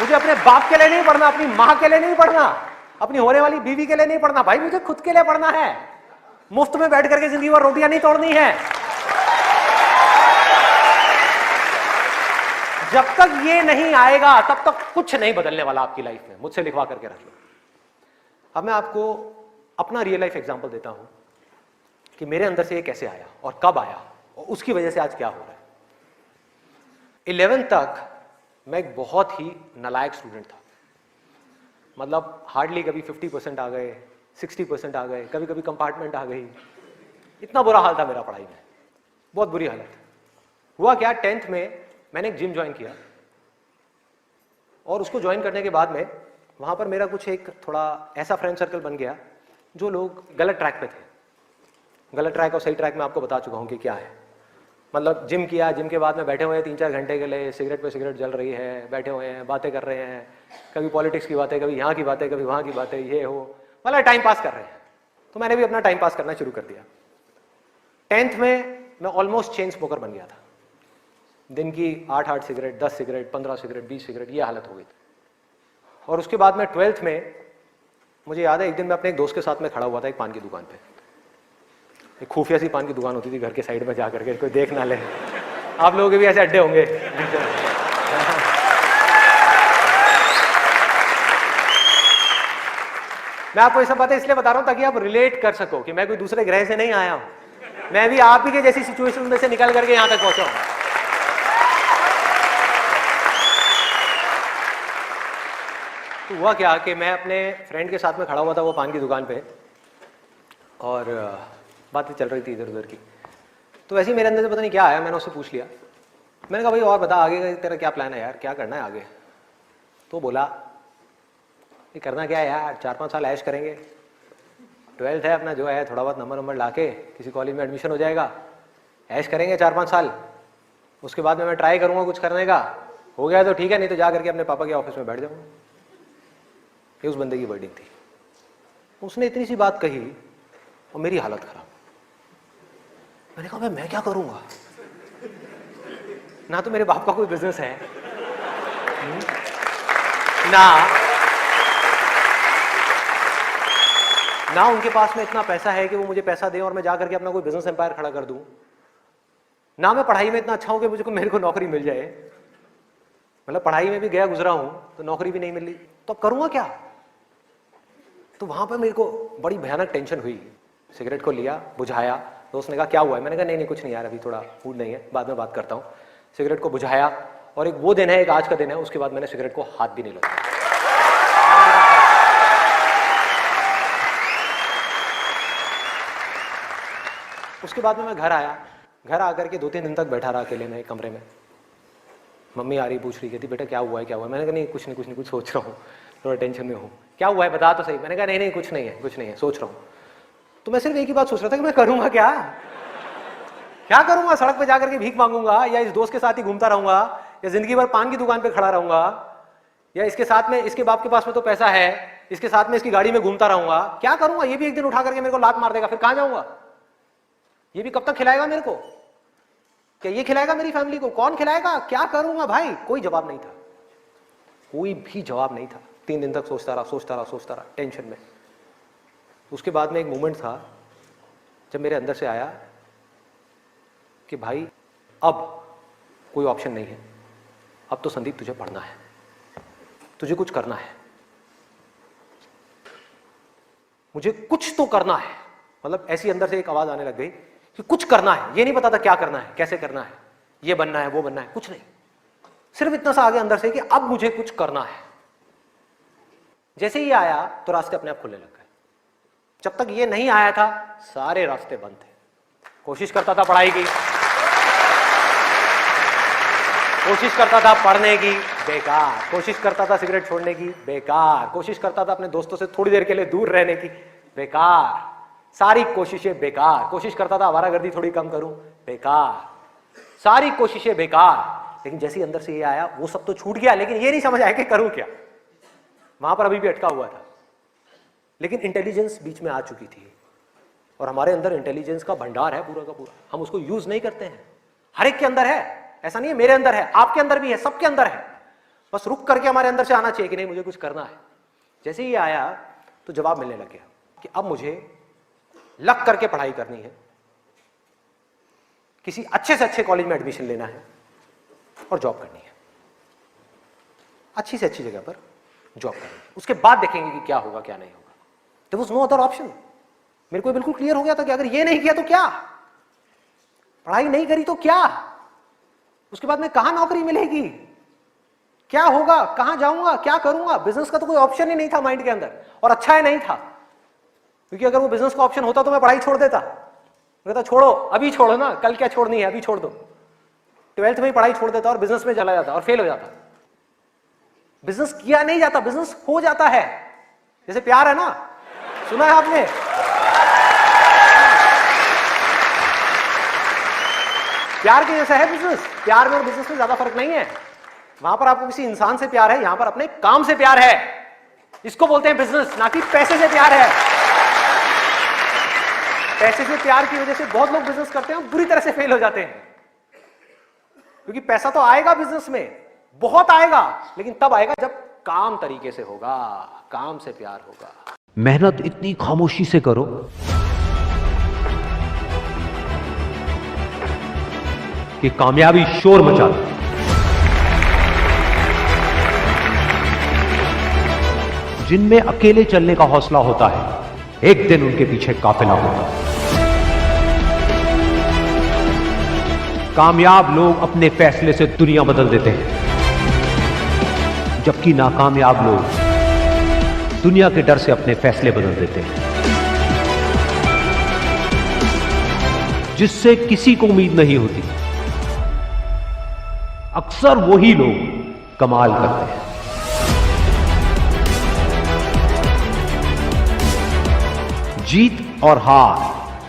मुझे अपने बाप के लिए नहीं पढ़ना, अपनी माँ के लिए नहीं पढ़ना, अपनी होने वाली बीवी के लिए नहीं पढ़ना भाई, मुझे खुद के लिए पढ़ना है। मुफ्त में बैठ करके जिंदगी भर रोटियां नहीं तोड़नी है। जब तक ये नहीं आएगा तब तक कुछ नहीं बदलने वाला आपकी लाइफ में। मुझसे लिखवा करके रख लो। अब मैं आपको अपना रियल लाइफ एग्जांपल देता हूं कि मेरे अंदर से ये कैसे आया और कब आया और उसकी वजह से आज क्या हो रहा है। 11th तक मैं एक बहुत ही नालायक स्टूडेंट था। मतलब हार्डली कभी 50% आ गए, 60% आ गए, कभी कभी कंपार्टमेंट आ गई। इतना बुरा हाल था मेरा पढ़ाई में, बहुत बुरी हालत। हुआ क्या, 10th में मैंने एक जिम ज्वाइन किया और उसको ज्वाइन करने के बाद में वहां पर मेरा कुछ एक थोड़ा ऐसा फ्रेंड सर्कल बन गया जो लोग गलत ट्रैक पे थे। गलत ट्रैक और सही ट्रैक में आपको बता चुका हूं कि क्या है। मतलब जिम किया, जिम के बाद में बैठे हुए हैं 3-4 घंटे के लिए, सिगरेट पे सिगरेट जल रही है, बैठे हुए हैं, बातें कर रहे हैं, कभी पॉलिटिक्स की बातें, कभी यहाँ की बातें, कभी वहाँ की बातें, ये हो, मतलब टाइम पास कर रहे हैं। तो मैंने भी अपना टाइम पास करना शुरू कर दिया। 10th में मैं ऑलमोस्ट चेन स्मोकर बन गया था। दिन की 8 सिगरेट, 10 सिगरेट, 15 सिगरेट, 20 सिगरेट, ये हालत हो गई थी। और उसके बाद में 12th में मुझे याद है एक दिन मैं अपने एक दोस्त के साथ में खड़ा हुआ था एक पान की दुकान पे। एक खुफिया सी पान की दुकान होती थी घर के साइड में, जा करके कोई देख ना ले। आप लोगों के भी ऐसे अड्डे होंगे। मैं आपको ये सब बातें इसलिए बता रहा हूं ताकि आप रिलेट कर सको कि मैं कोई दूसरे ग्रह से नहीं आया हूं। मैं भी आप ही के जैसी सिचुएशन में से निकल करके यहां तक पहुंचा हूं। तो हुआ क्या कि मैं अपने फ्रेंड के साथ में खड़ा हुआ था वो पान की दुकान पे, और बातें चल रही थी इधर उधर की। तो वैसे ही मेरे अंदर से पता नहीं क्या आया, मैंने उससे पूछ लिया। मैंने कहा भाई और बता आगे का तेरा क्या प्लान है यार, क्या करना है आगे। तो बोला ये करना क्या है यार, 4-5 साल ऐश करेंगे, 12th है अपना जो है, थोड़ा बहुत नंबर लाके किसी कॉलेज में एडमिशन हो जाएगा, ऐश करेंगे 4-5 साल, उसके बाद में मैं ट्राई करूँगा कुछ करने का, हो गया तो ठीक है, नहीं तो जा करके अपने पापा के ऑफिस में बैठ जाऊँगा। ये उस बंदे की वर्डिंग थी। उसने इतनी सी बात कही और मेरी हालत खराब। मैंने कहा भाई मैं क्या करूंगा, ना तो मेरे बाप का कोई बिजनेस है, ना उनके पास में इतना पैसा है कि वो मुझे पैसा दे और मैं जा करके अपना कोई बिजनेस एम्पायर खड़ा कर दूं, ना मैं पढ़ाई में इतना अच्छा हूं कि मुझे मेरे को नौकरी मिल जाए। मतलब पढ़ाई में भी गया गुजरा हूं तो नौकरी भी नहीं मिल रही, तो अब करूंगा क्या। तो वहां पर मेरे को बड़ी भयानक टेंशन हुई। सिगरेट को लिया, बुझाया। दोस्त ने कहा क्या हुआ है, मैंने कहा नहीं कुछ नहीं यार, अभी थोड़ा मूड नहीं है, बाद में बात करता हूँ। सिगरेट को बुझाया और एक वो दिन है, एक आज का दिन है, उसके बाद मैंने सिगरेट को हाथ भी नहीं लगाया। उसके बाद में मैं घर आया। घर आकर के 2-3 दिन तक बैठा रहा अकेले में एक कमरे में। मम्मी आ रही, पूछ रही, कहती बेटा क्या हुआ है, क्या हुआ है। मैंने कहा नहीं कुछ नहीं कुछ सोच रहा हूँ, थोड़ा टेंशन में हूँ। क्या हुआ है बता तो सही। मैंने कहा नहीं कुछ नहीं है सोच रहा हूँ। तो मैं सिर्फ एक ही बात सोच रहा था कि मैं करूँगा क्या करूँगा। सड़क पे जाकर के भीख मांगूंगा, या इस दोस्त के साथ ही घूमता रहूंगा, या जिंदगी भर पान की दुकान पे खड़ा रहूंगा, या इसके साथ में, इसके बाप के पास में तो पैसा है, इसके साथ में इसकी गाड़ी में घूमता रहूंगा। क्या करूंगा, ये भी एक दिन उठा करके मेरे को लात मार देगा, फिर कहाँ जाऊंगा। ये भी कब तक खिलाएगा मेरे को, क्या ये खिलाएगा मेरी फैमिली को, कौन खिलाएगा, क्या करूंगा भाई। कोई जवाब नहीं था, कोई भी जवाब नहीं था। 3 दिन तक सोचता रहा टेंशन में। उसके बाद में एक मोमेंट था जब मेरे अंदर से आया कि भाई अब कोई ऑप्शन नहीं है, अब तो संदीप तुझे पढ़ना है, तुझे कुछ करना है, मुझे कुछ तो करना है। मतलब ऐसी अंदर से एक आवाज आने लग गई कि कुछ करना है। ये नहीं पता था क्या करना है, कैसे करना है, ये बनना है वो बनना है, कुछ नहीं, सिर्फ इतना सा आगे अंदर से कि अब मुझे कुछ करना है। जैसे ही आया तो रास्ते अपने आप खुलने लग गए। जब तक ये नहीं आया था सारे रास्ते बंद थे। कोशिश करता था पढ़ाई की, कोशिश करता था पढ़ने की, बेकार। कोशिश करता था सिगरेट छोड़ने की, बेकार। कोशिश करता था अपने दोस्तों से थोड़ी देर के लिए दूर रहने की, बेकार। सारी कोशिशें बेकार। कोशिश करता था आवारागर्दी थोड़ी कम करूं, बेकार। सारी कोशिशें बेकार। लेकिन जैसे ही अंदर से ये आया वो सब तो छूट गया, लेकिन ये नहीं समझ आया कि करूं क्या। वहां पर अभी भी अटका हुआ था। लेकिन इंटेलिजेंस बीच में आ चुकी थी, और हमारे अंदर इंटेलिजेंस का भंडार है पूरा का पूरा, हम उसको यूज नहीं करते हैं। हर एक के अंदर है, ऐसा नहीं है मेरे अंदर है, आपके अंदर भी है, सबके अंदर है। बस रुक करके हमारे अंदर से आना चाहिए कि नहीं मुझे कुछ करना है। जैसे ही आया तो जवाब मिलने लग गया कि अब मुझे लग करके पढ़ाई करनी है, किसी अच्छे से अच्छे कॉलेज में एडमिशन लेना है और जॉब करनी है, अच्छी से अच्छी जगह पर जॉब करनी है। उसके बाद देखेंगे कि क्या होगा क्या नहीं होगा। There was no other option. मेरे को बिल्कुल क्लियर हो गया था कि अगर ये नहीं किया तो क्या, पढ़ाई नहीं करी तो क्या, उसके बाद में कहां नौकरी मिलेगी, क्या होगा, कहां जाऊंगा, क्या करूंगा। बिजनेस का तो कोई ऑप्शन ही नहीं था माइंड के अंदर, और अच्छा है नहीं था, क्योंकि अगर वो बिजनेस का ऑप्शन होता तो मैं पढ़ाई छोड़ देता। मैं कहता छोड़ो, अभी छोड़ो ना, कल क्या छोड़नी है, अभी छोड़ दो। 12th में ही पढ़ाई छोड़ देता और बिजनेस में चला जाता और फेल हो जाता। बिजनेस किया नहीं जाता, बिजनेस हो जाता है। जैसे प्यार है ना, सुना है आपने, प्यार के जैसा है बिजनेस। प्यार में और बिजनेस में ज्यादा फर्क नहीं है। वहां पर आपको किसी इंसान से प्यार है, यहां पर अपने काम से प्यार है। इसको बोलते हैं बिजनेस, ना कि पैसे से प्यार है। पैसे से प्यार की वजह से बहुत लोग बिजनेस करते हैं और बुरी तरह से फेल हो जाते हैं, क्योंकि पैसा तो आएगा बिजनेस में, बहुत आएगा, लेकिन तब आएगा जब काम तरीके से होगा, काम से प्यार होगा। मेहनत इतनी खामोशी से करो कि कामयाबी शोर मचा दे। जिनमें अकेले चलने का हौसला होता है, एक दिन उनके पीछे काफिला होता है। कामयाब लोग अपने फैसले से दुनिया बदल देते हैं, जबकि नाकामयाब लोग दुनिया के डर से अपने फैसले बदल देते हैं। जिससे किसी को उम्मीद नहीं होती, अक्सर वही लोग कमाल करते हैं। जीत और हार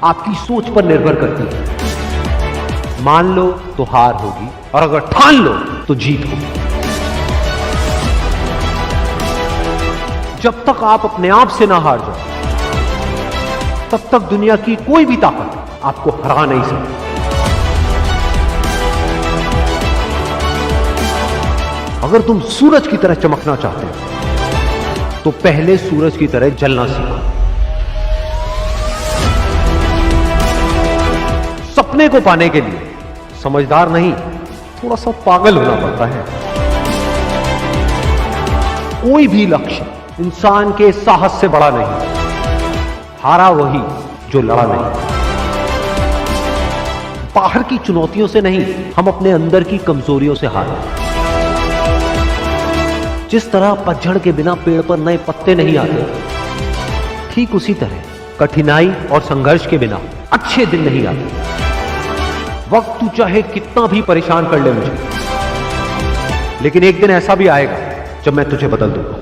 आपकी सोच पर निर्भर करती है। मान लो तो हार होगी, और अगर ठान लो तो जीत होगी। जब तक आप अपने आप से ना हार जाओ, तब तक दुनिया की कोई भी ताकत आपको हरा नहीं सकती। अगर तुम सूरज की तरह चमकना चाहते हो, तो पहले सूरज की तरह जलना सीखो। सपने को पाने के लिए समझदार नहीं, थोड़ा सा पागल होना पड़ता है। कोई भी लक्ष्य इंसान के साहस से बड़ा नहीं। हारा वही जो लड़ा नहीं। बाहर की चुनौतियों से नहीं, हम अपने अंदर की कमजोरियों से हारे। जिस तरह पतझड़ के बिना पेड़ पर नए पत्ते नहीं आते, ठीक उसी तरह कठिनाई और संघर्ष के बिना अच्छे दिन नहीं आते। वक्त तू चाहे कितना भी परेशान कर ले मुझे, लेकिन एक दिन ऐसा भी आएगा जब मैं तुझे बदल दूंगा।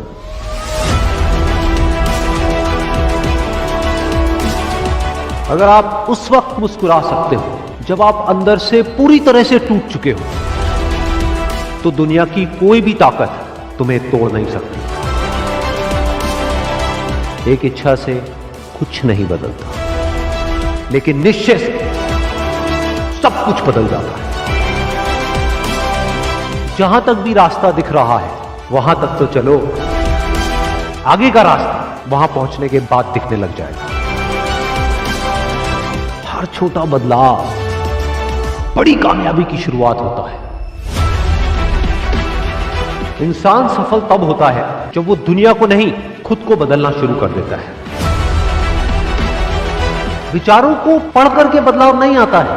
अगर आप उस वक्त मुस्कुरा सकते हो जब आप अंदर से पूरी तरह से टूट चुके हो, तो दुनिया की कोई भी ताकत तुम्हें तोड़ नहीं सकती। एक इच्छा से कुछ नहीं बदलता, लेकिन निश्चय से सब कुछ बदल जाता है। जहां तक भी रास्ता दिख रहा है, वहां तक तो चलो। आगे का रास्ता वहां पहुंचने के बाद दिखने लग जाएगा। हर छोटा बदलाव बड़ी कामयाबी की शुरुआत होता है। इंसान सफल तब होता है जब वो दुनिया को नहीं, खुद को बदलना शुरू कर देता है। विचारों को पढ़ करके बदलाव नहीं आता है,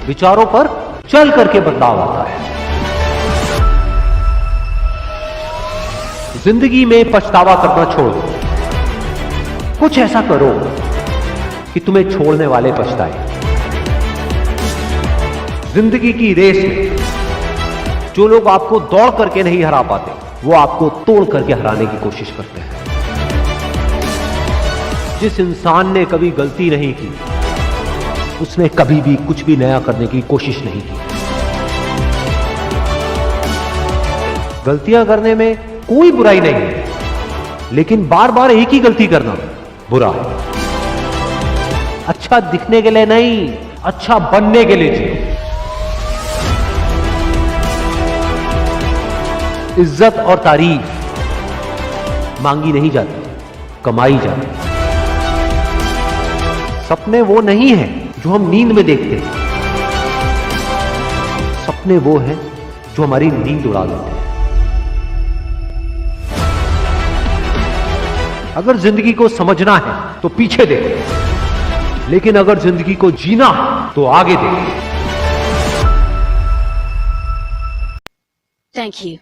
विचारों पर चल करके बदलाव आता है। जिंदगी में पछतावा करना छोड़ो। कुछ ऐसा करो कि तुम्हें छोड़ने वाले पछताए। जिंदगी की रेस में जो लोग आपको दौड़ करके नहीं हरा पाते, वो आपको तोड़ करके हराने की कोशिश करते हैं। जिस इंसान ने कभी गलती नहीं की, उसने कभी भी कुछ भी नया करने की कोशिश नहीं की। गलतियां करने में कोई बुराई नहीं है, लेकिन बार बार एक ही गलती करना बुरा है। अच्छा दिखने के लिए नहीं, अच्छा बनने के लिए जियो। इज्जत और तारीफ मांगी नहीं जाती, कमाई जाती। सपने वो नहीं है जो हम नींद में देखते हैं, सपने वो हैं जो हमारी नींद उड़ा देते हैं। अगर जिंदगी को समझना है तो पीछे देखो, लेकिन अगर जिंदगी को जीना है तो आगे देखो। Thank you.